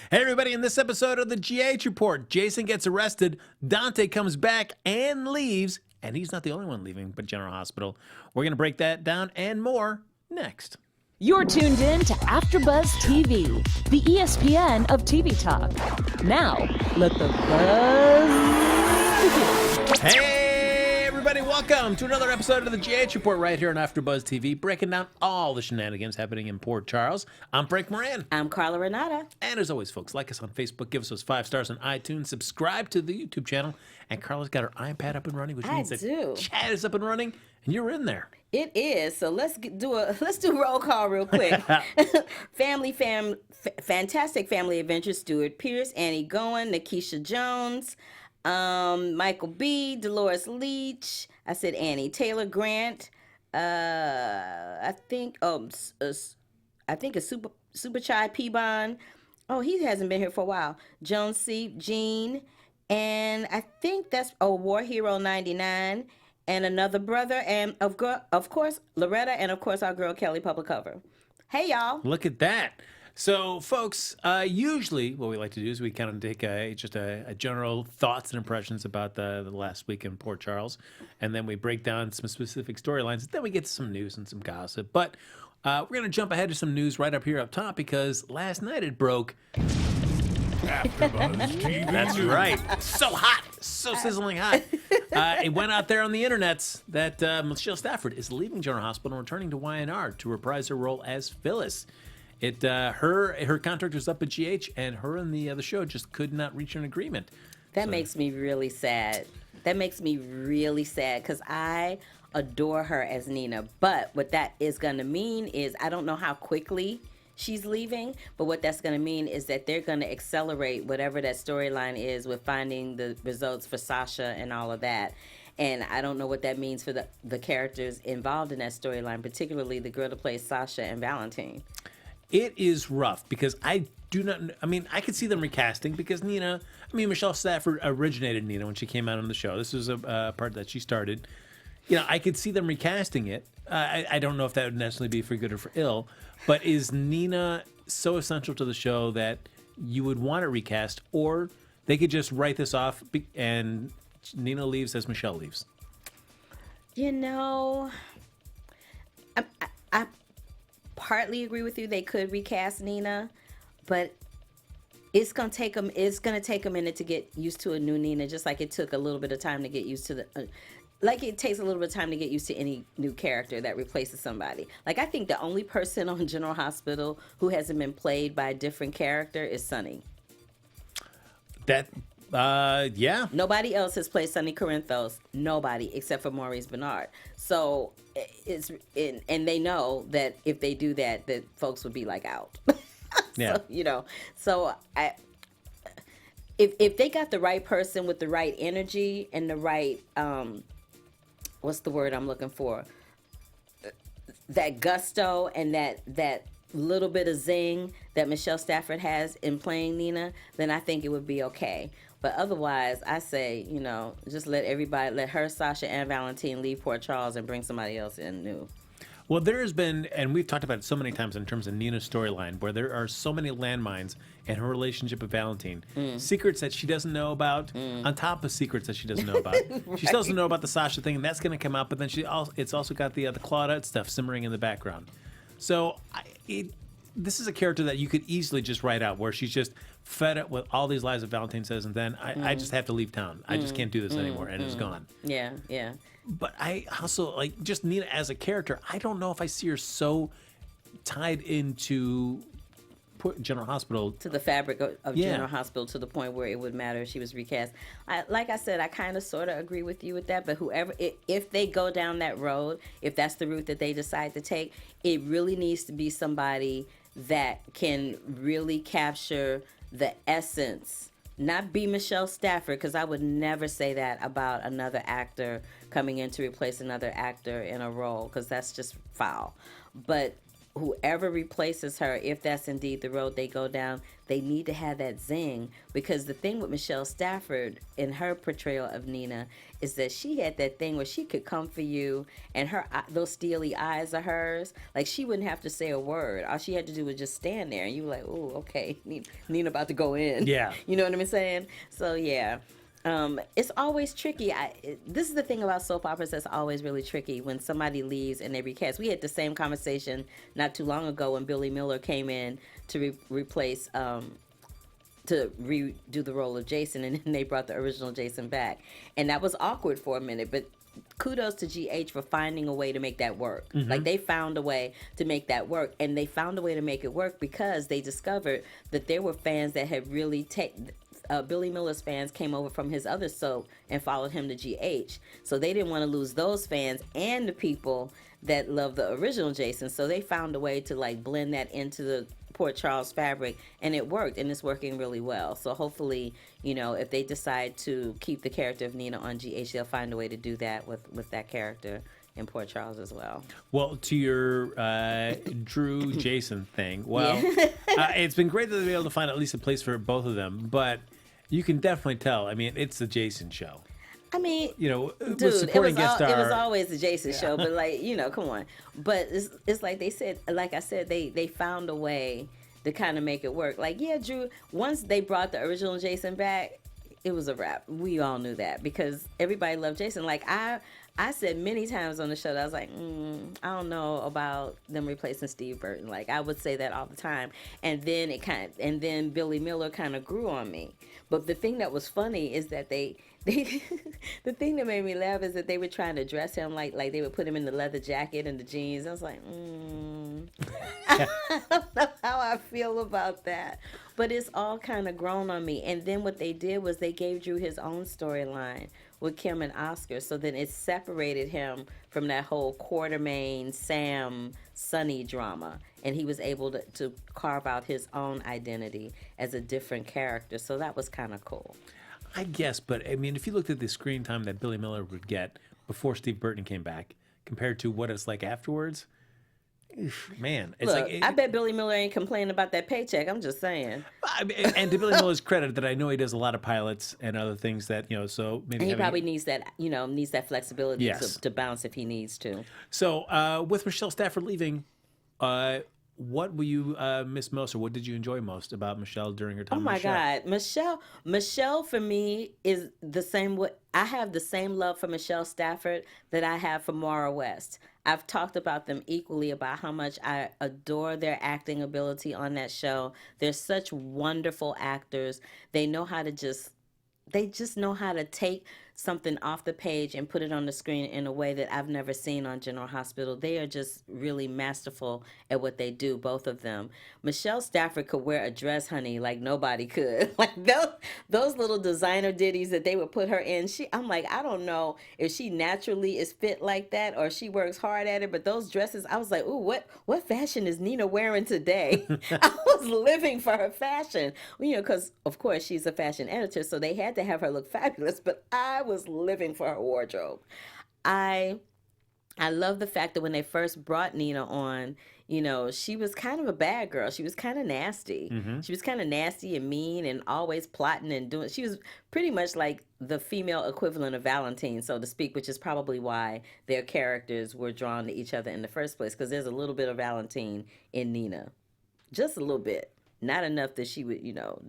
Hey, everybody, in this episode of the GH Report, Jason gets arrested, Dante comes back and leaves, and he's not the only one leaving, but General Hospital. We're going to break that down and more next. You're tuned in to AfterBuzz TV, the ESPN of TV talk. Now, let the buzz begin. Hey, everybody, welcome to another episode of the GH Report right here on AfterBuzz TV, breaking down all the shenanigans happening in Port Charles. I'm Frank Moran. I'm Carla and And as always, folks, like us on Facebook, give us those 5 stars on iTunes, subscribe to the YouTube channel, and Carla's got her iPad up and running, which means that chat is up and running, and you're in there. It is. So let's do roll call real quick. Fantastic Family Adventure, Stuart Pierce, Annie Goen, Nikisha Jones, Michael B, Dolores Leach. I said Annie Taylor Grant. I think it's Super Chai Peabon. Oh, he hasn't been here for a while. Joan C, Jean, and I think that's War Hero 99. And another brother, and of course, Loretta, and of course, our girl, Kelly Public Cover. Hey, y'all. Look at that. So, folks, usually what we like to do is we kind of take a general thoughts and impressions about the last week in Port Charles, and then we break down some specific storylines. Then we get to some news and some gossip. But we're going to jump ahead to some news right up here up top because last night it broke. AfterBuzz TV. That's right. So hot. So sizzling hot. It went out there on the internets that Michelle Stafford is leaving General Hospital and returning to YNR to reprise her role as Phyllis. Her contract was up at GH, and her and the show just could not reach an agreement. That makes me really sad. Because I adore her as Nina. But what that is going to mean is I don't know how quickly she's leaving, but what that's going to mean is that they're going to accelerate whatever that storyline is with finding the results for Sasha and all of that. And I don't know what that means for the characters involved in that storyline, particularly the girl that plays Sasha and Valentine. It is rough because I could see them recasting because Michelle Stafford originated Nina when she came out on the show. This was a part that she started. I could see them recasting it. I don't know if that would necessarily be for good or for ill, but is Nina so essential to the show that you would want to recast, or they could just write this off and Nina leaves as Michelle leaves? I partly agree with you. They could recast Nina, but it's gonna take a minute to get used to a new Nina, just like it took a little bit of time to get used to like it takes a little bit of time to get used to any new character that replaces somebody. Like, I think the only person on General Hospital who hasn't been played by a different character is Sonny. Yeah. Nobody else has played Sonny Corinthos. Nobody, except for Maurice Bernard. So, and they know that if they do that folks would be like out. Yeah. If they got the right person with the right energy and the right, what's the word I'm looking for? That gusto and that little bit of zing that Michelle Stafford has in playing Nina, then I think it would be okay. But otherwise, I say, just let her, Sasha, and Valentine leave Port Charles and bring somebody else in new. Well, there has been, and we've talked about it so many times in terms of Nina's storyline, where there are so many landmines in her relationship with Valentine. Secrets that she doesn't know about, on top of secrets that she doesn't know about. Right. She still doesn't know about the Sasha thing, and that's going to come out, but then it's also got the Claudette stuff simmering in the background. So this is a character that you could easily just write out, where she's just fed up with all these lies that Valentine says, and then I just have to leave town. I just can't do this anymore, and it's gone. Yeah, yeah. But I also, just Nina as a character, I don't know if I see her so tied into General Hospital. To the fabric of General Hospital, to the point where it would matter if she was recast. Like I said, I kind of sort of agree with you with that, but if they go down that road, if that's the route that they decide to take, it really needs to be somebody that can really capture the essence. Not be Michelle Stafford, because I would never say that about another actor coming in to replace another actor in a role, because that's just foul. But whoever replaces her, if that's indeed the road they go down, they need to have that zing. Because the thing with Michelle Stafford in her portrayal of Nina is that she had that thing where she could come for you, and her those steely eyes of hers, like she wouldn't have to say a word. All she had to do was just stand there, and you were like, oh, okay, Nina about to go in. Yeah. You know what I'm saying? So, yeah. It's always tricky. This is the thing about soap operas that's always really tricky when somebody leaves and they recast. We had the same conversation not too long ago when Billy Miller came in to replace, to redo the role of Jason, and then they brought the original Jason back. And that was awkward for a minute, but kudos to GH for finding a way to make that work. Like, they found a way to make that work, and they found a way to make it work because they discovered that there were fans that had really taken... Billy Miller's fans came over from his other soap and followed him to GH. So they didn't want to lose those fans and the people that love the original Jason. So they found a way to like blend that into the Port Charles fabric, and it worked, and it's working really well. So hopefully, you know, if they decide to keep the character of Nina on GH, they'll find a way to do that with that character in Port Charles as well. Well, to your Drew Jason thing, well, it's been great that they've been able to find at least a place for both of them, but you can definitely tell. I mean, it's a Jason show. I mean, you know, dude, with supporting guest star, it was always the Jason show, but like, you know, come on. But it's like they said, like I said, they found a way to kind of make it work. Like, yeah, Drew, once they brought the original Jason back, it was a wrap. We all knew that because everybody loved Jason. Like, I said many times on the show that I was like, I don't know about them replacing Steve Burton. Like, I would say that all the time. And then Billy Miller kind of grew on me. But the thing that was funny is that they the thing that made me laugh is that they were trying to dress him like they would put him in the leather jacket and the jeans. I was like, I don't know how I feel about that. But it's all kind of grown on me. And then what they did was they gave Drew his own storyline with Kim and Oscar. So then it separated him from that whole Quartermaine, Sam, Sonny drama. And he was able to carve out his own identity as a different character. So that was kind of cool. I guess, but I mean, if you looked at the screen time that Billy Miller would get before Steve Burton came back compared to what it's like afterwards, man, it's Look, like... I bet Billy Miller ain't complaining about that paycheck. I'm just saying. I mean, and to Billy Miller's credit, that I know he does a lot of pilots and other things that, you know, so maybe... And he probably needs that flexibility Yes. to bounce if he needs to. So with Michelle Stafford leaving, what will you miss most, or what did you enjoy most about Michelle during her time? Oh my God, Michelle for me is the same way. I have the same love for Michelle Stafford that I have for Maura West. I've talked about them equally, about how much I adore their acting ability on that show. They're such wonderful actors. They know how to they just know how to take something off the page and put it on the screen in a way that I've never seen on General Hospital. They are just really masterful at what they do, both of them. Michelle Stafford could wear a dress, honey, like nobody could. Like those little designer ditties that they would put her in. I'm like, I don't know if she naturally is fit like that or she works hard at it, but those dresses, I was like, ooh, what fashion is Nina wearing today? I was living for her fashion. You know, because of course she's a fashion editor, so they had to have her look fabulous, but I was living for her wardrobe. I love the fact that when they first brought Nina on, you know, she was kind of a bad girl. She was kind of nasty. Mm-hmm. She was kind of nasty and mean and always plotting and doing. She was pretty much like the female equivalent of Valentine, so to speak, which is probably why their characters were drawn to each other in the first place, because there's a little bit of Valentine in Nina. Just a little bit. Not enough that she would, you know,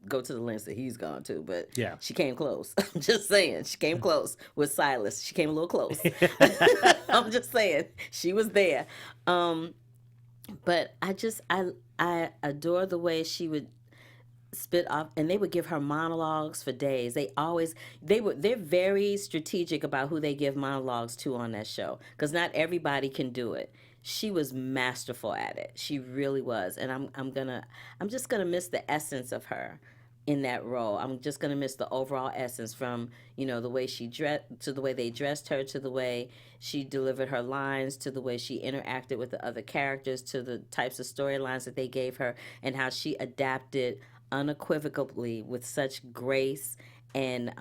go to the lengths that he's gone to, but yeah, she came close. I'm just saying, she came close with Silas. She came a little close. I'm just saying, she was there. But I adore the way she would spit off, and they would give her monologues for days. They're very strategic about who they give monologues to on that show, because not everybody can do it. She was masterful at it. She really was. And I'm just gonna miss the essence of her in that role. I'm just gonna miss the overall essence, from, you know, the way she dressed, to the way they dressed her, to the way she delivered her lines, to the way she interacted with the other characters, to the types of storylines that they gave her, and how she adapted unequivocally with such grace and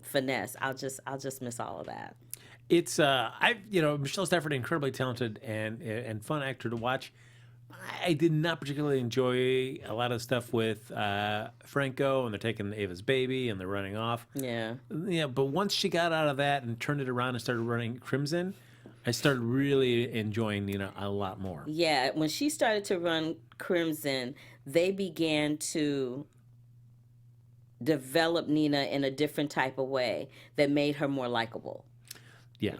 finesse. I'll just miss all of that. It's Michelle Stafford, incredibly talented and fun actor to watch. I did not particularly enjoy a lot of stuff with Franco, and they're taking Ava's baby and they're running off. Yeah. Yeah, but once she got out of that and turned it around and started running Crimson, I started really enjoying Nina a lot more. Yeah, when she started to run Crimson, they began to develop Nina in a different type of way that made her more likable. Yeah.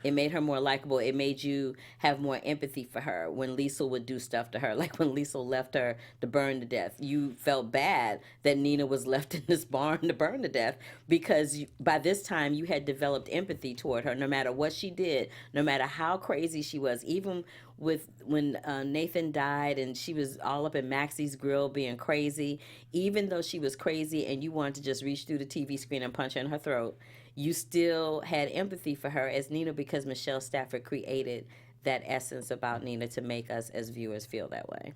It made her more likable. It made you have more empathy for her when Liesl would do stuff to her. Like when Liesl left her to burn to death. You felt bad that Nina was left in this barn to burn to death because by this time you had developed empathy toward her no matter what she did, no matter how crazy she was. Even with when Nathan died and she was all up in Maxie's grill being crazy, even though she was crazy and you wanted to just reach through the TV screen and punch her in her throat, you still had empathy for her as Nina because Michelle Stafford created that essence about Nina to make us as viewers feel that way.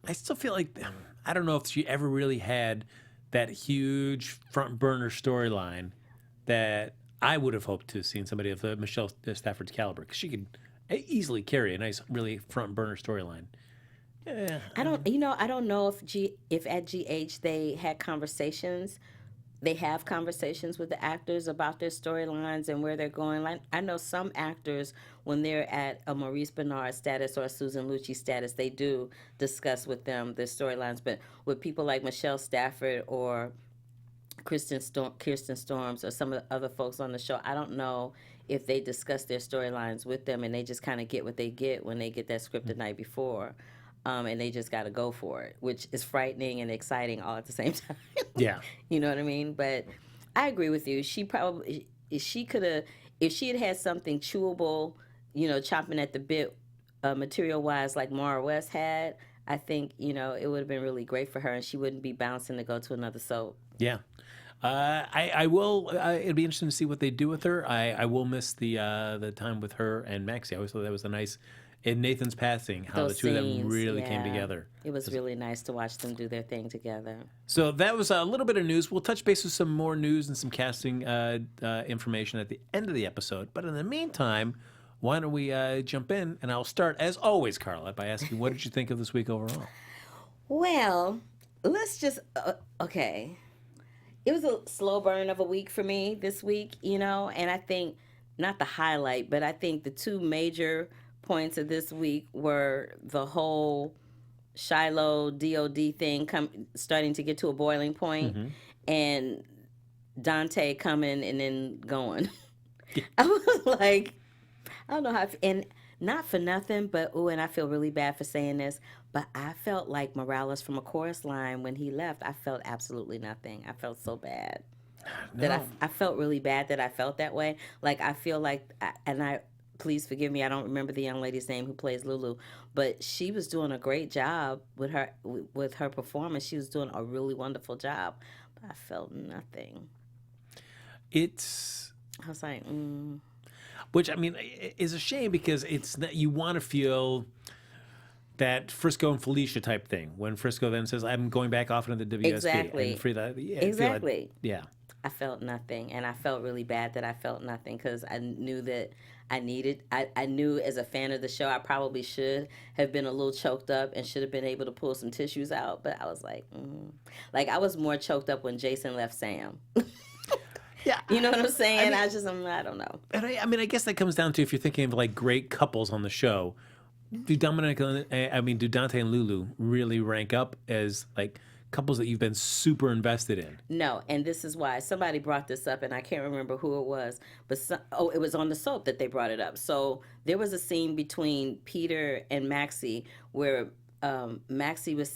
I still feel like, I don't know if she ever really had that huge front burner storyline that I would have hoped to have seen somebody of Michelle Stafford's caliber, because she could easily carry a nice, really front burner storyline. Yeah. I don't know if at GH they had conversations. They have conversations with the actors about their storylines and where they're going. Like, I know some actors, when they're at a Maurice Bernard status or a Susan Lucci status, they do discuss with them their storylines. But with people like Michelle Stafford or Kirsten Storms or some of the other folks on the show, I don't know if they discuss their storylines with them and they just kind of get what they get when they get that script the night before. And they just got to go for it, which is frightening and exciting all at the same time. Yeah. You know what I mean? But I agree with you. She could have, if she had had something chewable, chomping at the bit, material-wise, like Mara West had, I think, it would have been really great for her, and she wouldn't be bouncing to go to another soap. Yeah. I will. It'll be interesting to see what they do with her. I will miss the time with her and Maxie. I always thought that was a nice. In Nathan's passing, how Those the two of them scenes, really came together. It was really nice to watch them do their thing together. So that was a little bit of news. We'll touch base with some more news and some casting information at the end of the episode. But in the meantime, why don't we jump in? And I'll start, as always, Carla, by asking, what did you think of this week overall? Well, let's just, okay. It was a slow burn of a week for me this week, and I think, not the highlight, but I think the two major points of this week were the whole Shiloh DOD thing starting to get to a boiling point, and Dante coming and then going. I was like, I don't know how, and not for nothing, but and I feel really bad for saying this, but I felt like Morales from A Chorus Line when he left. I felt absolutely nothing. I felt so bad. No. That I felt really bad that I felt that way. Like, I feel like, please forgive me, I don't remember the young lady's name who plays Lulu, but she was doing a great job with her performance. She was doing a really wonderful job, but I felt nothing. I was like, Which, I mean, is a shame because it's not, you want to feel that Frisco and Felicia type thing. When Frisco then says, I'm going back off into the WSB. Exactly. And Exactly. Yeah. I felt nothing, and I felt really bad that I felt nothing because I knew that I knew as a fan of the show, I probably should have been a little choked up and should have been able to pull some tissues out, but I was like, Like, I was more choked up when Jason left Sam. Yeah. You know what I'm saying? I don't know. And I guess that comes down to, if you're thinking of like great couples on the show, do Dante and Lulu really rank up as like couples that you've been super invested in? No, and this is why somebody brought this up, and I can't remember who it was, but it was on the soap that they brought it up. So there was a scene between Peter and Maxie where Maxie was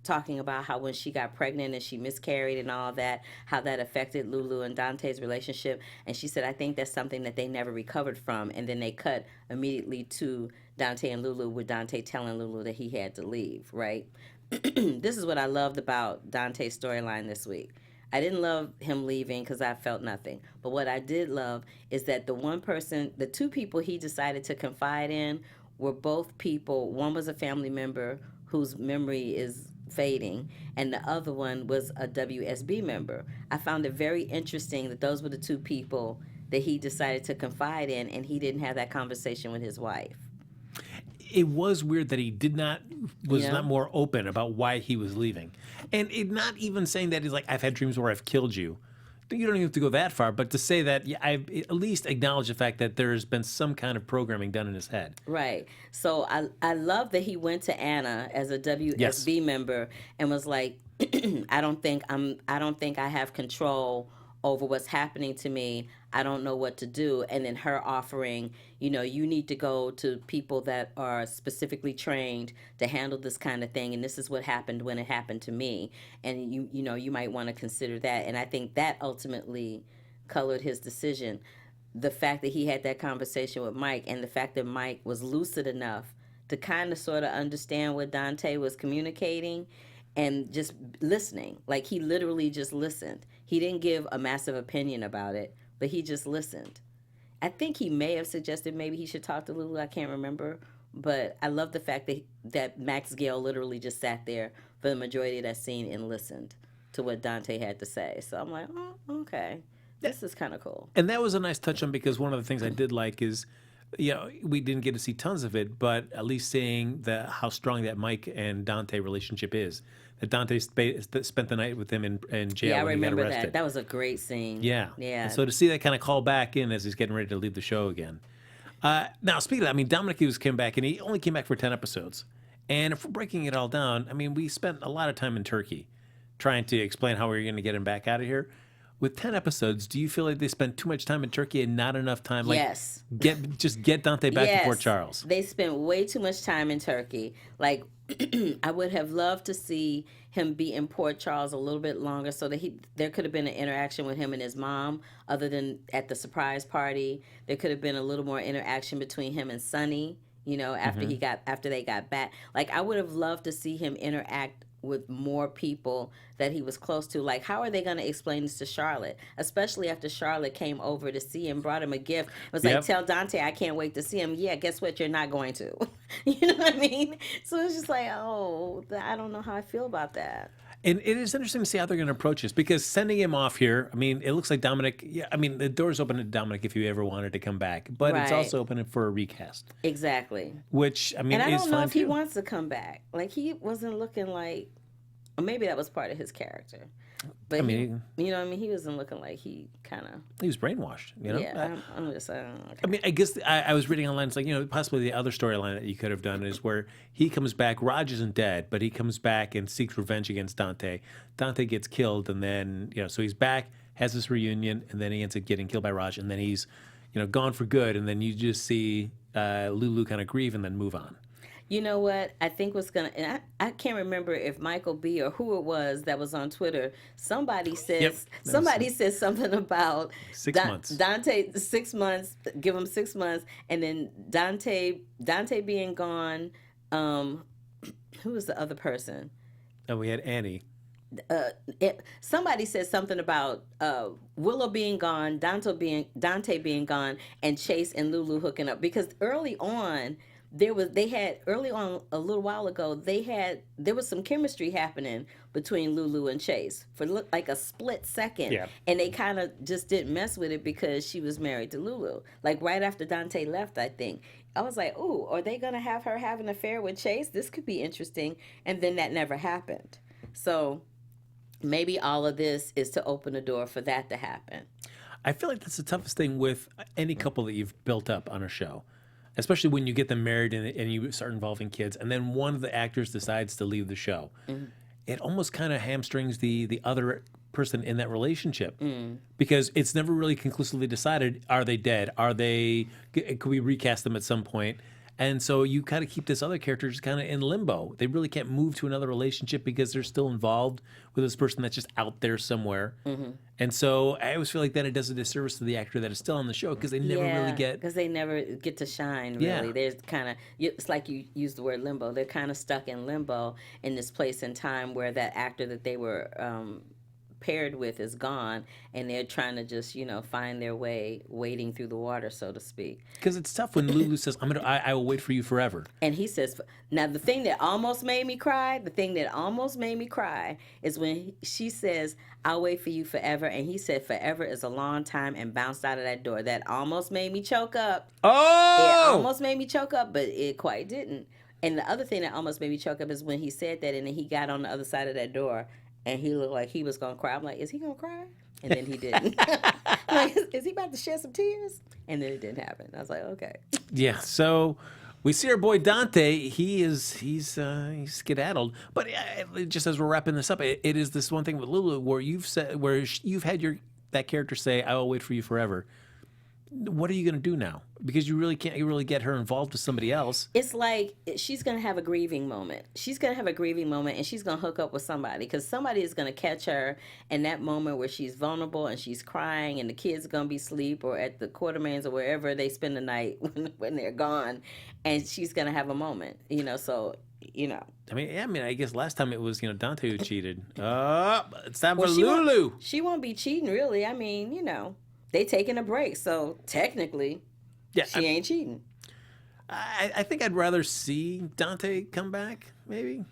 talking about how when she got pregnant and she miscarried and all that, how that affected Lulu and Dante's relationship. And she said, I think that's something that they never recovered from. And then they cut immediately to Dante and Lulu with Dante telling Lulu that he had to leave, right? This is what I loved about Dante's storyline this week. I didn't love him leaving because I felt nothing. But what I did love is that the two people he decided to confide in were both people. One was a family member whose memory is fading, and the other one was a WSB member. I found it very interesting that those were the two people that he decided to confide in, and he didn't have that conversation with his wife. It was weird that he was Yeah. not more open about why he was leaving. And it not even saying that he's like, I've had dreams where I've killed you. You don't even have to go that far, but to say that, yeah, I've at least acknowledged the fact that there's been some kind of programming done in his head. Right. So I love that he went to Anna as a WSB member and was like, I don't think I have control over what's happening to me. I don't know what to do. And then her offering, you need to go to people that are specifically trained to handle this kind of thing. And this is what happened when it happened to me. And you might want to consider that. And I think that ultimately colored his decision. The fact that he had that conversation with Mike, and the fact that Mike was lucid enough to kind of sort of understand what Dante was communicating and just listening. Like, he literally just listened. He didn't give a massive opinion about it, but he just listened. I think he may have suggested maybe he should talk to Lulu. I can't remember. But I love the fact that Max Gale literally just sat there for the majority of that scene and listened to what Dante had to say. So I'm like, oh, okay. This is kind of cool. And that was a nice touch on, because one of the things I did like is, we didn't get to see tons of it, but at least seeing how strong that Mike and Dante relationship is. That Dante spent the night with him in jail when he got arrested. Yeah, I remember that. That was a great scene. Yeah. Yeah. And so to see that kind of call back in as he's getting ready to leave the show again. Now, speaking of that, Dominic Hughes came back, and he only came back for 10 episodes. And if we're breaking it all down, we spent a lot of time in Turkey trying to explain how we were going to get him back out of here. With 10 episodes, do you feel like they spent too much time in Turkey and not enough time? Like, yes. Get Dante back to Port Charles. They spent way too much time in Turkey. Like, I would have loved to see him be in Port Charles a little bit longer, so that there could have been an interaction with him and his mom, other than at the surprise party. There could have been a little more interaction between him and Sonny, after they got back. Like, I would have loved to see him interact with more people that he was close to. Like, how are they going to explain this to Charlotte? Especially after Charlotte came over to see him, brought him a gift. It was like, tell Dante I can't wait to see him. Yeah, guess what? You're not going to. You know what I mean? So it's just like, I don't know how I feel about that. And it is interesting to see how they're going to approach this, because sending him off here, it looks like Dominic, the door's open to Dominic if you ever wanted to come back, but it's also open for a recast. Exactly. Which, and I don't know if he wants to come back. Like, he wasn't looking like, or maybe that was part of his character. But he wasn't looking like he was brainwashed, Yeah, I'm just saying. Okay. I guess I was reading online, it's like, possibly the other storyline that you could have done is where he comes back, Raj isn't dead, but he comes back and seeks revenge against Dante. Dante gets killed, and then, so he's back, has this reunion, and then he ends up getting killed by Raj, and then he's, gone for good, and then you just see Lulu kind of grieve and then move on. You know what? I think what's going to, and I can't remember if Michael B. or who it was that was on Twitter. Somebody says says something about 6 months. Dante, 6 months, give him 6 months. And then Dante being gone. Who was the other person? And we had Annie. Somebody said something about Willow being gone, Dante being gone, and Chase and Lulu hooking up. Because early on, a little while ago, there was some chemistry happening between Lulu and Chase for like a split second. Yeah. And they kind of just didn't mess with it because she was married to Lulu. Like, right after Dante left, I think. I was like, ooh, are they going to have her have an affair with Chase? This could be interesting. And then that never happened. So maybe all of this is to open the door for that to happen. I feel like that's the toughest thing with any couple that you've built up on a show. Especially when you get them married and you start involving kids, and then one of the actors decides to leave the show. Mm-hmm. It almost kind of hamstrings the other person in that relationship, because it's never really conclusively decided, are they dead? Could we recast them at some point? And so you kind of keep this other character just kind of in limbo. They really can't move to another relationship because they're still involved with this person that's just out there somewhere. Mm-hmm. And so I always feel like that it does a disservice to the actor that is still on the show, because they never really get... because they never get to shine, really. Yeah. There's kind of... It's like you use the word limbo. They're kind of stuck in limbo in this place and time where that actor that they were paired with is gone, and they're trying to just, find their way, wading through the water, so to speak. Because it's tough when Lulu says, I will wait for you forever. And he says, now the thing that almost made me cry, is when she says, I'll wait for you forever. And he said, forever is a long time, and bounced out of that door. That almost made me choke up. Oh! It almost made me choke up, but it quite didn't. And the other thing that almost made me choke up is when he said that, and then he got on the other side of that door, and he looked like he was going to cry. I'm like, is he going to cry? And then he didn't. Like, is he about to shed some tears? And then it didn't happen. I was like, okay. Yeah, so we see our boy Dante. He's skedaddled. But just as we're wrapping this up, it is this one thing with Lulu where you've had that character say, I will wait for you forever. What are you going to do now? Because you really can't really get her involved with somebody else. It's like she's going to have a grieving moment. And she's going to hook up with somebody, because somebody is going to catch her in that moment where she's vulnerable and she's crying, and the kids are going to be asleep or at the Quartermaines or wherever they spend the night when they're gone, and she's going to have a moment, so... I mean, I guess last time it was, Dante who cheated. It's time for Lulu. She won't be cheating, really. I mean, they taking a break, so technically, she ain't cheating. I think I'd rather see Dante come back, maybe.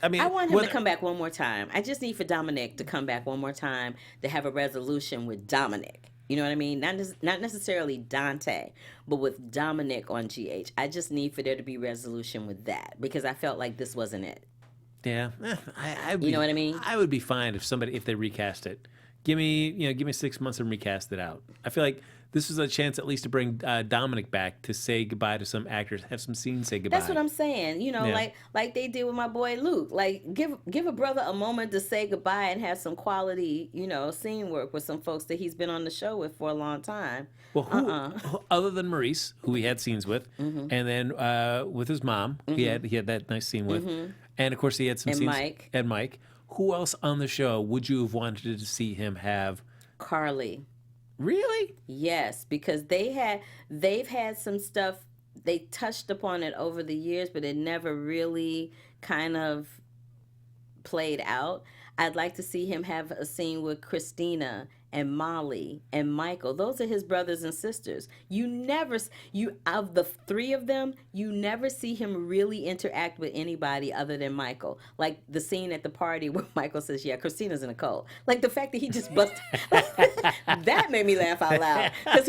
I mean, I want him to come back one more time. I just need for Dominic to come back one more time to have a resolution with Dominic. You know what I mean? Not necessarily Dante, but with Dominic on GH. I just need for there to be resolution with that, because I felt like this wasn't it. Yeah, you know what I mean? I would be fine if they recast it. Give me 6 months and recast it out. I feel like this was a chance at least to bring Dominic back to say goodbye to some actors, have some scenes say goodbye. That's what I'm saying. Like they did with my boy Luke. Like give a brother a moment to say goodbye and have some quality, scene work with some folks that he's been on the show with for a long time. Well, who other than Maurice, who he had scenes with, and then with his mom, he had that nice scene with, and of course he had some scenes. And Mike. Who else on the show would you have wanted to see him have? Carly. Really? Yes, because they've had some stuff, they touched upon it over the years, but it never really kind of played out. I'd like to see him have a scene with Christina and Molly and Michael. Those are his brothers and sisters. Of the three of them, you never see him really interact with anybody other than Michael. Like the scene at the party where Michael says, yeah, Christina's in a cult. Like the fact that he just busted, that made me laugh out loud. Because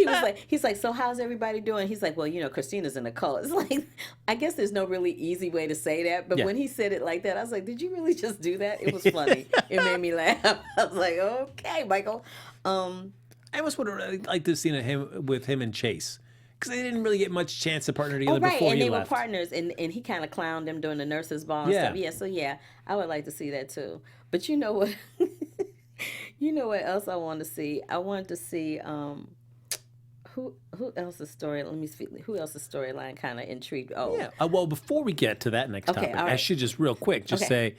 he's like, so how's everybody doing? He's like, well, Christina's in a cult. It's like, I guess there's no really easy way to say that. But when he said it like that, I was like, did you really just do that? It was funny. It made me laugh. I was like, okay, Michael. I almost would have liked to have seen him and Chase, because they didn't really get much chance to partner together before he left. And they were partners, and he kind of clowned them during the nurses' ball and stuff. Yeah, so I would like to see that too. But you know what? You know what else I want to see? I want to see who else's story? Let me see. Who else's storyline kind of intrigued? Oh, yeah. Well, before we get to that next topic, I should just real quick say.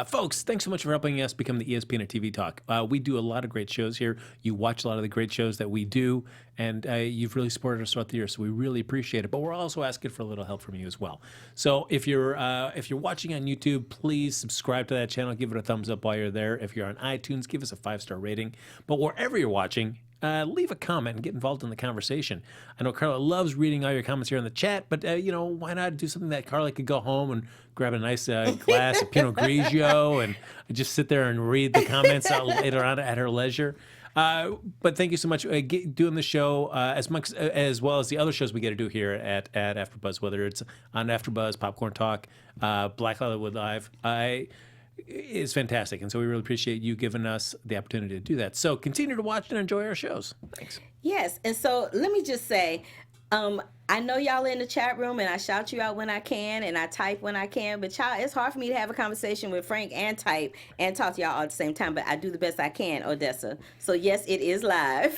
Folks, thanks so much for helping us become the ESPN of TV Talk. We do a lot of great shows here. You watch a lot of the great shows that we do, and you've really supported us throughout the year, so we really appreciate it. But we're also asking for a little help from you as well. So if you're watching on YouTube, please subscribe to that channel. Give it a thumbs up while you're there. If you're on iTunes, give us a 5-star rating. But wherever you're watching, leave a comment and get involved in the conversation. I know Carla loves reading all your comments here in the chat, but why not do something that Carla could go home and grab a nice glass of Pinot Grigio and just sit there and read the comments out later on at her leisure. But thank you so much doing the show as well as the other shows we get to do here at AfterBuzz, whether it's on AfterBuzz, Popcorn Talk, Black Hollywood Live. Is fantastic, and so we really appreciate you giving us the opportunity to do that. So continue to watch and enjoy our shows. Thanks. Yes, and so let me just say, I know y'all in the chat room, and I shout you out when I can, and I type when I can, but y'all, it's hard for me to have a conversation with Frank and type and talk to y'all all at the same time, but I do the best I can, Odessa. So yes, it is live,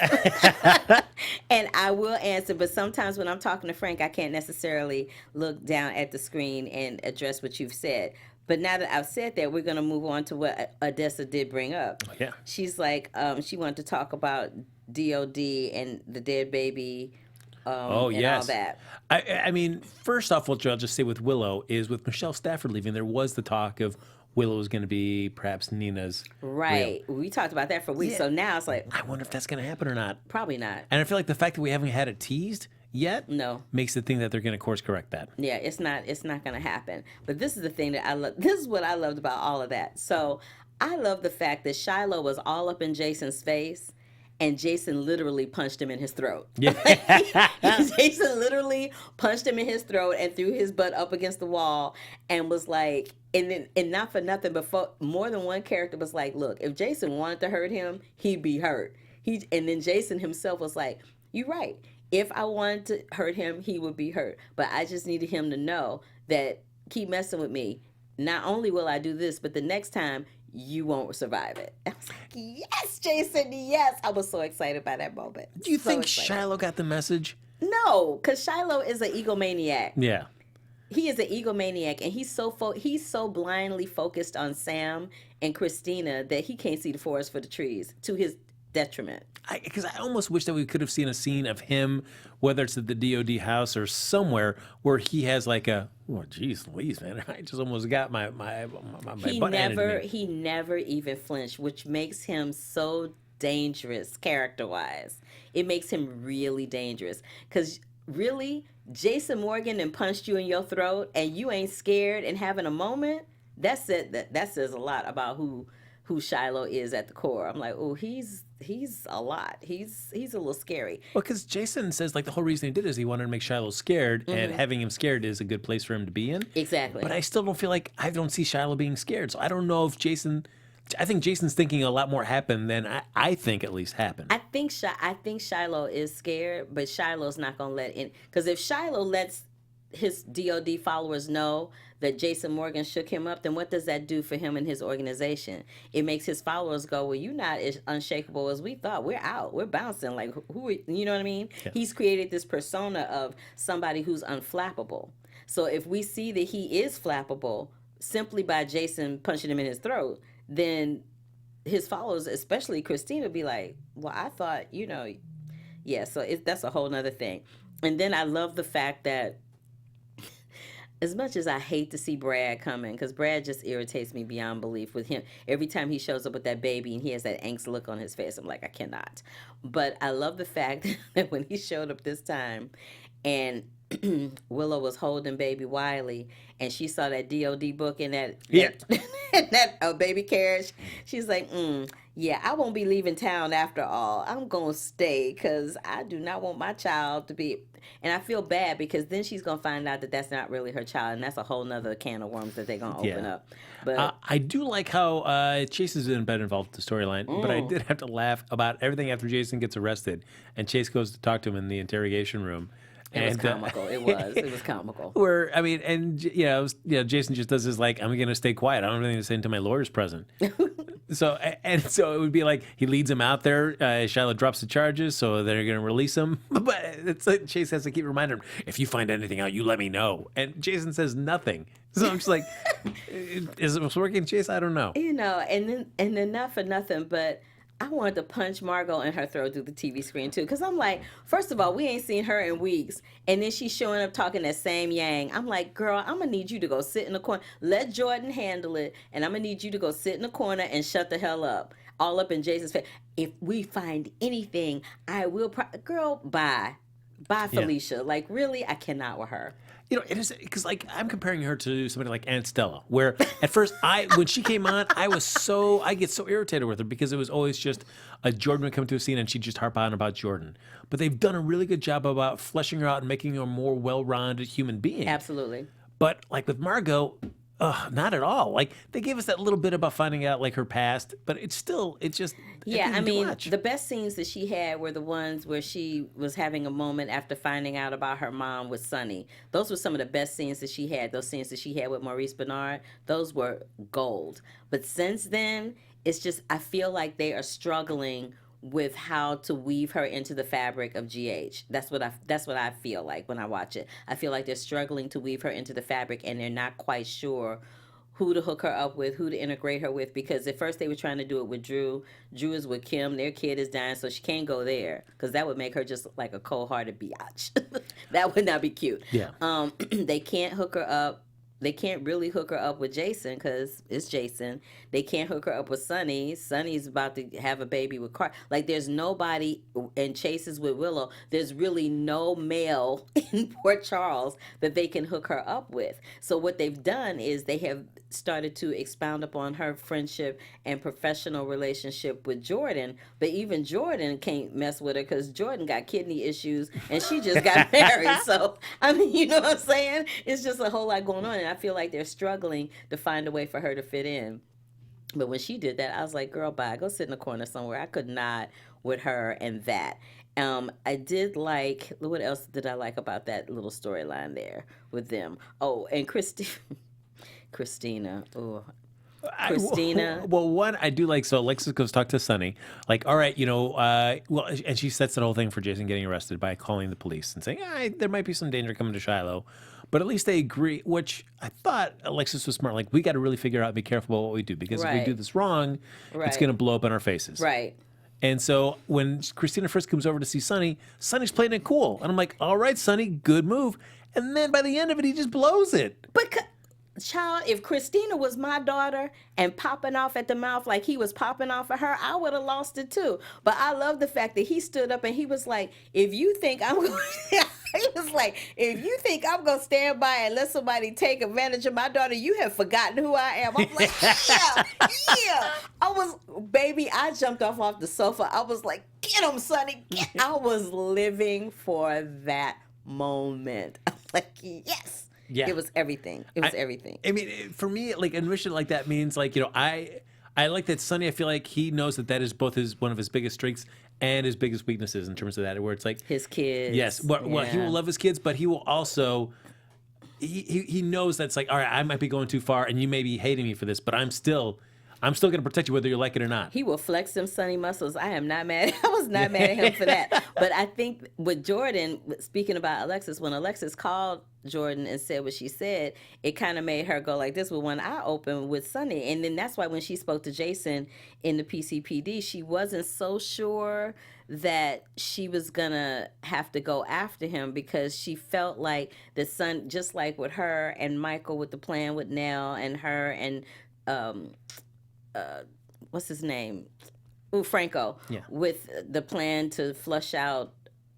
and I will answer, but sometimes when I'm talking to Frank, I can't necessarily look down at the screen and address what you've said. But now that I've said that, we're going to move on to what Odessa did bring up. Oh, yeah. She's like, she wanted to talk about DOD and the dead baby and all that. I mean, first off, what I'll just say with Willow is with Michelle Stafford leaving, there was the talk of Willow was going to be perhaps Nina's. Right. We talked about that for weeks. Yeah. So now it's like, I wonder if that's going to happen or not. probably not. And I feel like the fact that we haven't had it teased yet No. makes it think that they're going to course correct that. Yeah, it's not going to happen. But this is the thing that I love. This is what I loved about all of that. So I love the fact that Shiloh was all up in Jason's face, and Jason literally punched him in his throat. Yeah. Jason literally punched him in his throat and threw his butt up against the wall and was like, and not for nothing, but more than one character was like, look, if Jason wanted to hurt him, he'd be hurt. And then Jason himself was like, you're right. If I wanted to hurt him, he would be hurt. But I just needed him to know that keep messing with me. Not only will I do this, but the next time you won't survive it. I was like, yes, Jason, yes. I was so excited by that moment. Do you think excited. Shiloh got the message? No, because Shiloh is an egomaniac. Yeah. He is an egomaniac, and he's so blindly focused on Sam and Christina that he can't see the forest for the trees, to his detriment. Because I almost wish that we could have seen a scene of him, whether it's at the DOD house or somewhere, where he has like a, oh, geez, Louise, man, I just almost got my butt handed to me. He never even flinched, which makes him so dangerous character-wise. It makes him really dangerous. Because really, Jason Morgan and punched you in your throat, and you ain't scared and having a moment, that says a lot about who Shiloh is at the core. I'm like, oh, he's a lot. He's a little scary. Well, because Jason says like the whole reason he did is he wanted to make Shiloh scared, and having him scared is a good place for him to be in. Exactly. But I still don't feel like I don't see Shiloh being scared. So I don't know if I think Jason's thinking a lot more happened than I think at least happened. I think Shiloh is scared, but Shiloh's not gonna let in, because if Shiloh lets his DOD followers know that Jason Morgan shook him up, then what does that do for him and his organization? It makes his followers go, well, you're not as unshakable as we thought. We're out. We're bouncing. Like, who are, you know what I mean? Yeah. He's created this persona of somebody who's unflappable. So if we see that he is flappable simply by Jason punching him in his throat, then his followers, especially Christina, be like, well, I thought, yeah, so that's a whole nother thing. And then I love the fact that as much as I hate to see Brad coming, because Brad just irritates me beyond belief with him. Every time he shows up with that baby and he has that angst look on his face, I'm like, I cannot. But I love the fact that when he showed up this time and Willow was holding baby Wiley and she saw that DOD book in that baby carriage, she's like, yeah, I won't be leaving town after all. I'm going to stay because I do not want my child to be. And I feel bad because then she's going to find out that that's not really her child. And that's a whole nother can of worms that they're going to open up. But I do like how Chase has been involved with the storyline. But I did have to laugh about everything after Jason gets arrested and Chase goes to talk to him in the interrogation room. It was comical. It was comical. Where, I mean, and Jason just does his like, I'm going to stay quiet. I don't have anything to say until my lawyer's present. So it would be like he leads him out there. Shiloh drops the charges, so they're going to release him. But it's like Chase has to keep reminding him, if you find anything out, you let me know. And Jason says nothing. So I'm just like, is it working, Chase? I don't know. And then not for nothing, but I wanted to punch Margo in her throat through the TV screen, too. Because I'm like, first of all, we ain't seen her in weeks. And then she's showing up talking that same yang. I'm like, girl, I'm going to need you to go sit in the corner. Let Jordan handle it. And I'm going to need you to go sit in the corner and shut the hell up. All up in Jason's face. If we find anything, I will. Girl, bye. Bye, Felicia. Yeah. Like, really? I cannot with her. It is because like I'm comparing her to somebody like Aunt Stella, where at first when she came on, I get so irritated with her because it was always just a Jordan would come to a scene and she'd just harp on about Jordan. But they've done a really good job about fleshing her out and making her a more well-rounded human being. Absolutely. But like with Margo, not at all. Like they gave us that little bit about finding out like her past, but it's just yeah. I mean, the best scenes that she had were the ones where she was having a moment after finding out about her mom with Sonny. Those were some of the best scenes that she had. Those scenes that she had with Maurice Bernard, those were gold. But since then, it's just I feel like they are struggling with how to weave her into the fabric of GH. That's what I feel like when I watch it. I feel like they're struggling to weave her into the fabric and they're not quite sure who to hook her up with, who to integrate her with, because at first they were trying to do it with Drew. Drew is with Kim. Their kid is dying, so she can't go there because that would make her just like a cold-hearted biatch. That would not be cute. Yeah. They can't hook her up they can't really hook her up with Jason because it's Jason. They can't hook her up with Sonny. Sonny's about to have a baby with Carl. Like, there's nobody, and Chase is with Willow. There's really no male in Port Charles that they can hook her up with. So what they've done is they have started to expound upon her friendship and professional relationship with Jordan. But even Jordan can't mess with her because Jordan got kidney issues and she just got married. So, I mean, you know what I'm saying? It's just a whole lot going on. And I feel like they're struggling to find a way for her to fit in. But when she did that, I was like, girl, bye. Go sit in the corner somewhere. I could not with her and that. I did like, what else did I like about that little storyline there with them? Oh, and Christina. Oh, Christina. Well, one, I do like, so Alexis goes talk to Sonny. Like, all right, well, and she sets that whole thing for Jason getting arrested by calling the police and saying, there might be some danger coming to Shiloh. But at least they agree, which I thought Alexis was smart. Like, we got to really figure out and be careful about what we do. Because if we do this wrong, it's going to blow up in our faces. Right. And so when Christina first comes over to see Sonny, Sonny's playing it cool. And I'm like, all right, Sonny, good move. And then by the end of it, he just blows it. But, child, if Christina was my daughter and popping off at the mouth like he was popping off at her, I would have lost it too. But I love the fact that he stood up and he was like, if you think I'm going he was like, if you think I'm going to stand by and let somebody take advantage of my daughter, you have forgotten who I am. I'm like, yeah. I jumped off the sofa. I was like, get him, Sonny. I was living for that moment. I'm like, yes. Yeah. It was everything. It was everything. I mean, for me, like, admission like that means, like, I like that Sonny, I feel like he knows that is both one of his biggest strengths and his biggest weaknesses in terms of that, where it's like his kids. Yes. Well, he will love his kids, but he will also, he knows that's like, all right, I might be going too far and you may be hating me for this, but I'm still going to protect you whether you like it or not. He will flex them Sonny muscles. I am not mad. I was not mad at him for that. But I think with Jordan, speaking about Alexis, when Alexis called Jordan and said what she said, it kind of made her go like this with one eye open with Sonny. And then that's why when she spoke to Jason in the PCPD, she wasn't so sure that she was going to have to go after him because she felt like the son, just like with her and Michael with the plan with Nell and her and what's his name? Franco. Yeah. With the plan to flush out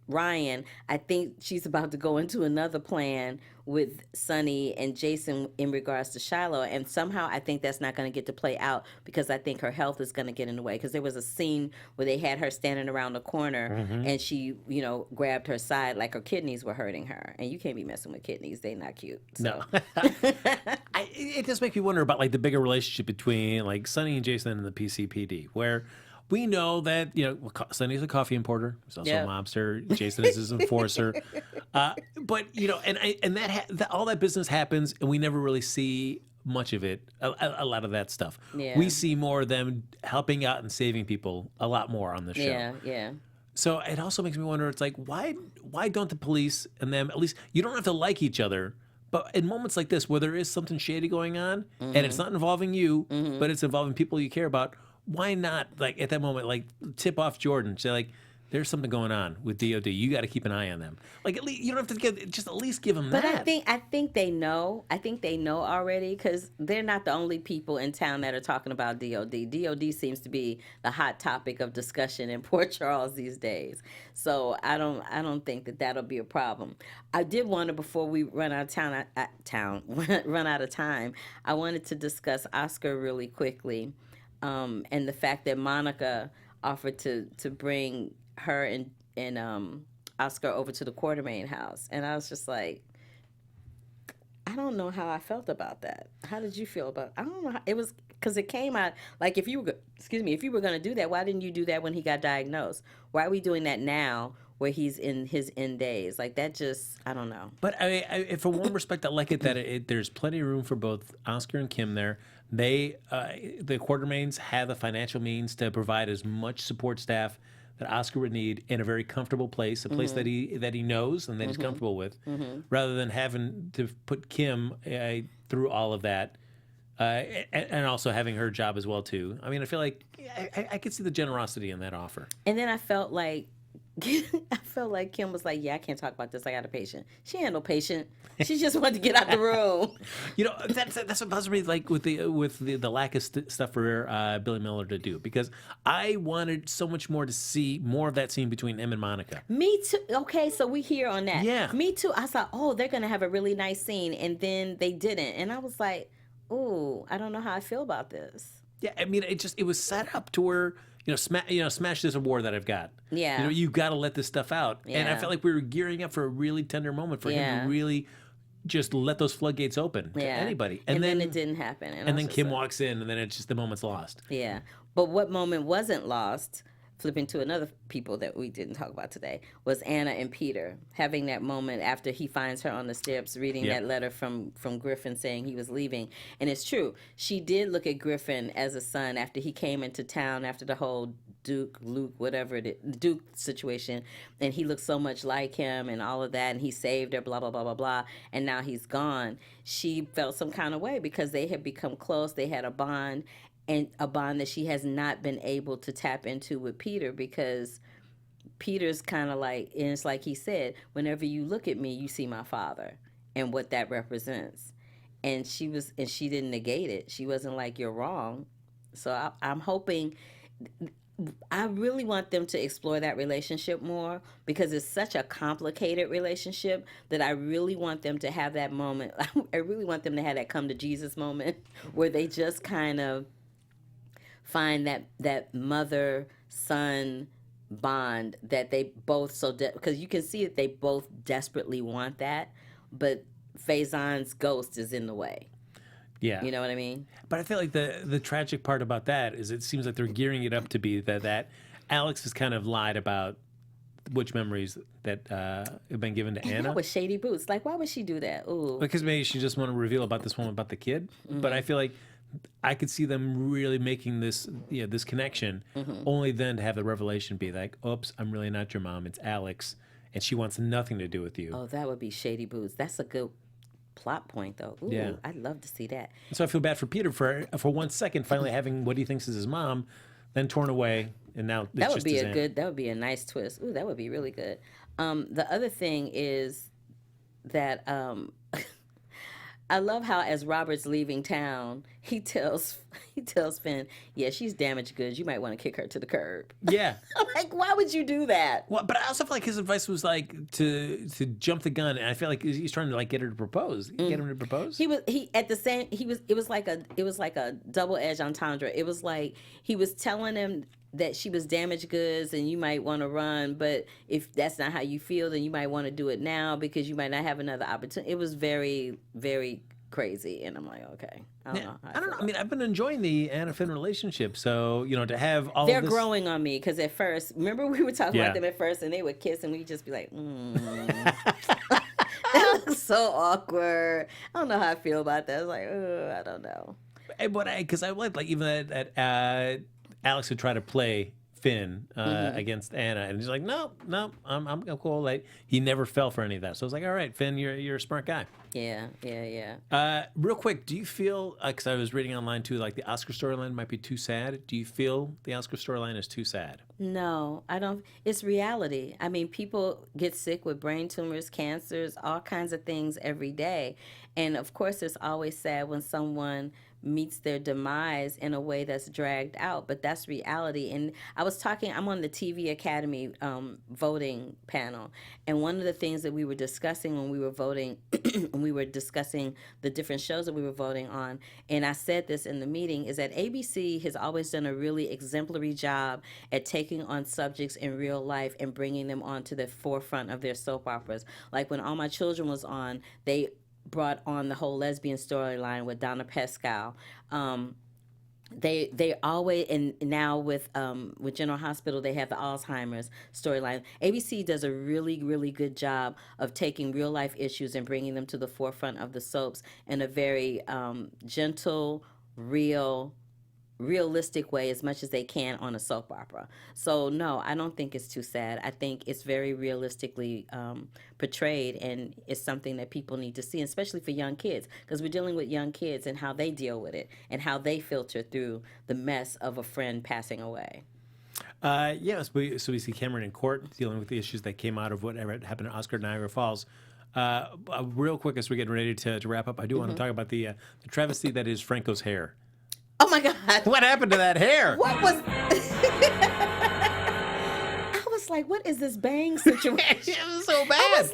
Ryan, I think she's about to go into another plan with Sonny and Jason in regards to Shiloh. And somehow I think that's not going to get to play out because I think her health is going to get in the way. Because there was a scene where they had her standing around the corner and she, grabbed her side like her kidneys were hurting her. And you can't be messing with kidneys. They're not cute. So. No. It does make me wonder about like the bigger relationship between like Sonny and Jason and the PCPD, where we know that, Sonny's a coffee importer. He's also a mobster. Jason is his enforcer. But, all that business happens, and we never really see much of it, a lot of that stuff. Yeah. We see more of them helping out and saving people a lot more on the show. Yeah, yeah. So it also makes me wonder, it's like, why don't the police and them, at least, you don't have to like each other, but in moments like this where there is something shady going on, and it's not involving you, but it's involving people you care about, why not, like, at that moment, like, tip off Jordan? Say, like, there's something going on with DOD. You got to keep an eye on them. Like, at least, you don't have to just at least give them that. But I think they know. I think they know already because they're not the only people in town that are talking about DOD. DOD seems to be the hot topic of discussion in Port Charles these days. So I don't think that'll be a problem. I did wonder before we run out of run out of time. I wanted to discuss Oscar really quickly. And the fact that Monica offered to bring her and Oscar over to the Quartermaine house. And I was just like, I don't know how I felt about that. How did you feel about it? I don't know. It was because it came out like if you were going to do that, why didn't you do that when he got diagnosed? Why are we doing that now where he's in his end days? Like that just, I don't know. But I for one respect, I like it that there's plenty of room for both Oscar and Kim there. They, the Quartermaines have the financial means to provide as much support staff that Oscar would need in a very comfortable place, a place that he knows and that he's comfortable with, rather than having to put Kim through all of that, and also having her job as well too. I mean, I feel like I could see the generosity in that offer. And then I felt like I felt like Kim was like, yeah, I can't talk about this. I got a patient. She had no patient. She just wanted to get out the room. You know, that's what bothers me, like with the lack of stuff for Billy Miller to do, because I wanted so much more to see more of that scene between him and Monica. Me too. Okay, so we here on that. Yeah. Me too. I thought, oh, they're going to have a really nice scene, and then they didn't. And I was like, ooh, I don't know how I feel about this. Yeah, I mean, it was set up to where, smash this award that I've got. Yeah. You got to let this stuff out. And I Yeah. felt like we were gearing up for a really tender moment for him to really just let those floodgates open to anybody. And then it didn't happen. And then Kim walks in, and then it's just the moment's lost. Yeah. But what moment wasn't lost, flipping to another people that we didn't talk about today, was Anna and Peter having that moment after he finds her on the steps reading that letter from Griffin saying he was leaving. And it's true. She did look at Griffin as a son after he came into town after the whole Duke situation, and he looked so much like him and all of that, and he saved her, blah, blah, blah, blah, blah, and now he's gone. She felt some kind of way because they had become close. They had a bond, and a bond that she has not been able to tap into with Peter, because Peter's kind of like, and it's like he said, whenever you look at me, you see my father and what that represents. And she didn't negate it. She wasn't like, you're wrong. So I'm hoping, I really want them to explore that relationship more, because it's such a complicated relationship that I really want them to have that moment. I really want them to have that come to Jesus moment where they just kind of find that mother-son bond that they both because you can see that they both desperately want that, but Faison's ghost is in the way. Yeah. You know what I mean? But I feel like the tragic part about that is it seems like they're gearing it up to be that Alex has kind of lied about which memories that have been given to And Anna. that was shady boots. Like, why would she do that? Ooh. Because maybe she just want to reveal about this woman, about the kid. Mm-hmm. But I feel like I could see them really making this connection, only then to have the revelation be like, oops, I'm really not your mom. It's Alex, and she wants nothing to do with you. Oh, that would be shady boots. That's a good plot point, though. Ooh, Yeah. I'd love to see that. And so I feel bad for Peter for 1 second finally having what he thinks is his mom, then torn away, and now it's That would just be his a aunt. good. That would be a nice twist. Ooh, that would be really good. The other thing is that I love how as Robert's leaving town, he tells Finn, yeah, she's damaged goods. You might want to kick her to the curb. Yeah. I'm like, why would you do that? Well, but I also feel like his advice was like to jump the gun, and I feel like he's trying to like get her to propose. Get him to propose. It was like a double-edged entendre. It was like he was telling him that she was damaged goods and you might want to run, but if that's not how you feel, then you might want to do it now because you might not have another opportunity. It was very, very crazy, and I'm like, okay, I don't know. I don't know. I mean, I've been enjoing the Anna Finn relationship, so to have all they're this... growing on me, because at first, remember we were talking Yeah. about them at first, and they would kiss, and we'd just be like, that looks so awkward. I don't know how I feel about that. I was like, I don't know. Because I like even that Alex would try to play Finn against Anna, and he's like, no, I'm cool. Like he never fell for any of that. So I was like, all right, Finn, you're a smart guy. Yeah. Real quick, do you feel, because I was reading online too, like the Oscar storyline might be too sad? Do you feel the Oscar storyline is too sad? No, I don't. It's reality. I mean, people get sick with brain tumors, cancers, all kinds of things every day. And of course, it's always sad when someone meets their demise in a way that's dragged out, but that's reality. And I'm on the TV Academy voting panel, and one of the things that we were discussing when we were voting, we were discussing the different shows that we were voting on, and I said this in the meeting, is that ABC has always done a really exemplary job at taking on subjects in real life and bringing them onto the forefront of their soap operas. Like when All My Children was on, they brought on the whole lesbian storyline with Donna Pascal. They always, and now with General Hospital, they have the Alzheimer's storyline. ABC does a really, really good job of taking real life issues and bringing them to the forefront of the soaps in a very gentle, realistic way, as much as they can on a soap opera. So no, I don't think it's too sad. I think it's very realistically portrayed, and it's something that people need to see, especially for young kids, because we're dealing with young kids and how they deal with it and how they filter through the mess of a friend passing away. Yes, so we see Cameron in court dealing with the issues that came out of whatever happened at Oscar Niagara Falls. Real quick, as we're getting ready to wrap up, I do want to talk about the travesty that is Franco's hair. Oh my God. What happened to that hair? What was... I was like, what is this bang situation? It was so bad. I was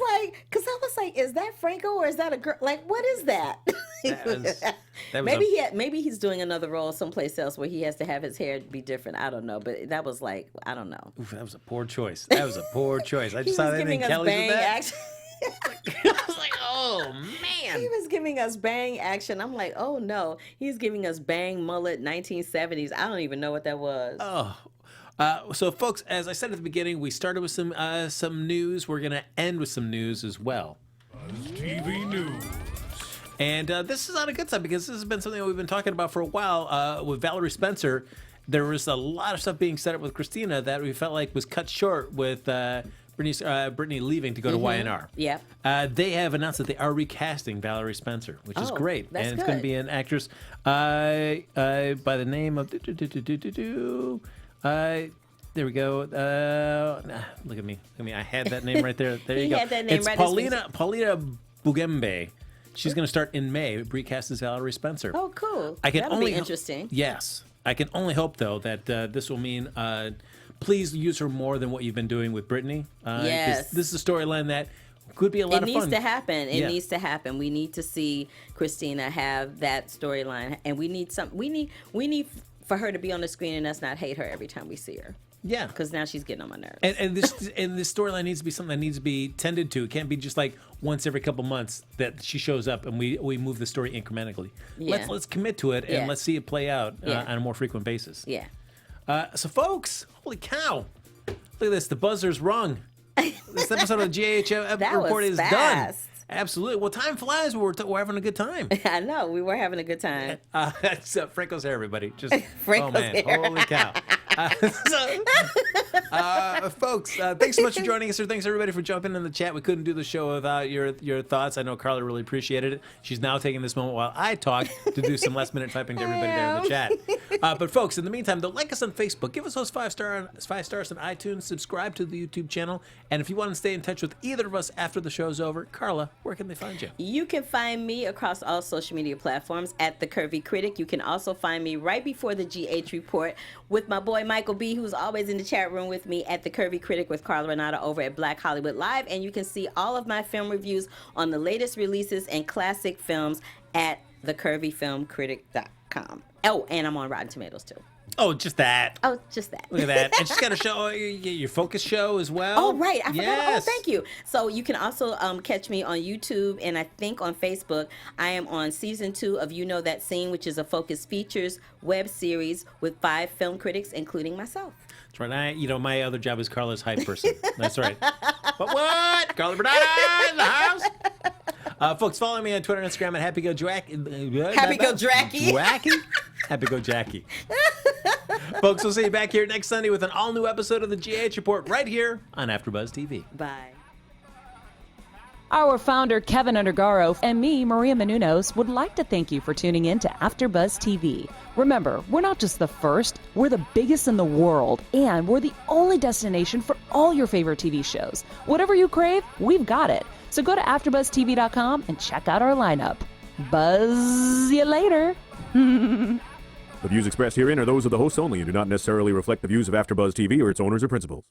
like, is that Franco or is that a girl? Like, what is that? Maybe he's doing another role someplace else where he has to have his hair be different. I don't know, but that was like, I don't know. Oof, that was a poor choice. I just saw that in Kelly did that. Action. I was like, oh man. He was giving us bang action. I'm like, oh no, he's giving us bang mullet 1970s. I don't even know what that was. Oh. So, folks, as I said at the beginning, we started with some news. We're going to end with some news as well. TV News. And this is on a good side because this has been something that we've been talking about for a while with Valerie Spencer. There was a lot of stuff being set up with Christina that we felt like was cut short with Brittany leaving to go to YNR. Yep. They have announced that they are recasting Valerie Spencer, which is great. That's and it's going to be an actress by the name of... there we go. Look at me. I had that name right there. There you go. Had that name it's right Paulina Bugembe. She's going to start in May. Recast as Valerie Spencer. Oh, cool. That'll be interesting. Yes. I can only hope, though, that this will mean... please use her more than what you've been doing with Brittany. Yes. This is a storyline that could be a lot of fun. It needs to happen. Yeah. It needs to happen. We need to see Christina have that storyline, and we need for her to be on the screen and us not hate her every time we see her. Yeah, because now she's getting on my nerves. And this storyline needs to be something that needs to be tended to. It can't be just like once every couple months that she shows up and we move the story incrementally. Yeah. Let's commit to it and let's see it play out on a more frequent basis. Yeah. So, folks, holy cow! Look at this. The buzzer's rung. This episode of the GH report is done. Absolutely. Well, time flies when we're having a good time. I know. We were having a good time. That's Franco's hair, everybody. Just Franco's hair. Holy cow. Folks, thanks so much for joining us. Thanks, everybody, for jumping in the chat. We couldn't do the show without your thoughts. I know Carla really apprecited it. She's now taking this moment while I talk to do some last-minute typing to everybody there in the chat. But, folks, in the meantime, though, like us on Facebook. Give us those 5 stars on iTunes. Subscribe to the YouTube channel. And if you want to stay in touch with either of us after the show's over, Carla, where can they find you? You can find me across all social media platforms at The Curvy Critic. You can also find me right before the GH Report with my boy Michael B., who's always in the chat room with me at The Curvy Critic with Carla Renata over at Black Hollywood Live. And you can see all of my film reviews on the latest releases and classic films at thecurvyfilmcritic.com. Oh, and I'm on Rotten Tomatoes, too. Oh, just that. Oh, just that. Look at that. And she's got a show, your Focus show as well. Oh, right. I forgot. Yes. Oh, thank you. So you can also catch me on YouTube and I think on Facebook. I am on season 2 of You Know That Scene, which is a Focus Features web series with 5 film critics, including myself. That's right. My other job is Carla's hype person. That's right. But what? Carla Bernada in the house. Folks, follow me on Twitter and Instagram at HappyGoJacky. Happy Go Jackie. Folks, we'll see you back here next Sunday with an all-new episode of the GH Report right here on AfterBuzz TV. Bye. Our founder, Kevin Undergaro, and me, Maria Menounos, would like to thank you for tuning in to AfterBuzz TV. Remember, we're not just the first, we're the biggest in the world, and we're the only destination for all your favorite TV shows. Whatever you crave, we've got it. So go to AfterBuzzTV.com and check out our lineup. Buzz you later. The views expressed herein are those of the hosts only and do not necessarily reflect the views of AfterBuzz TV or its owners or principals.